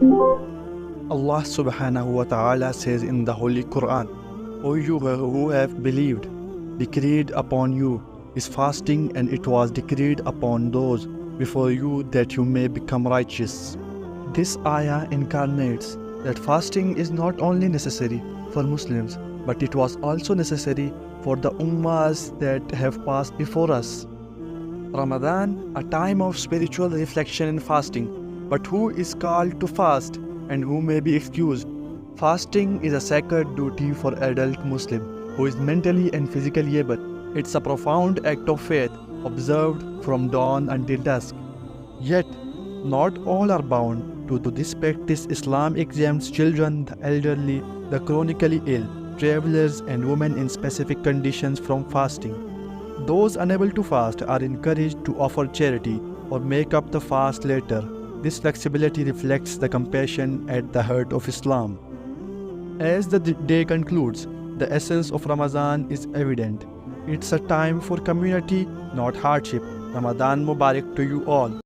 Allah subhanahu wa ta'ala says in the Holy Quran, O you who have believed, decreed upon you is fasting, and it was decreed upon those before you that you may become righteous. This ayah incarnates that fasting is not only necessary for Muslims, but it was also necessary for the ummahs that have passed before us. Ramadan, a time of spiritual reflection and fasting, but who is called to fast and who may be excused? Fasting is a sacred duty for adult Muslim who is mentally and physically able. It's a profound act of faith observed from dawn until dusk. Yet, not all are bound to this practice. Islam exempts children, the elderly, the chronically ill, travelers and women in specific conditions from fasting. Those unable to fast are encouraged to offer charity or make up the fast later. This flexibility reflects the compassion at the heart of Islam. As the day concludes, the essence of Ramadan is evident. It's a time for community, not hardship. Ramadan Mubarak to you all.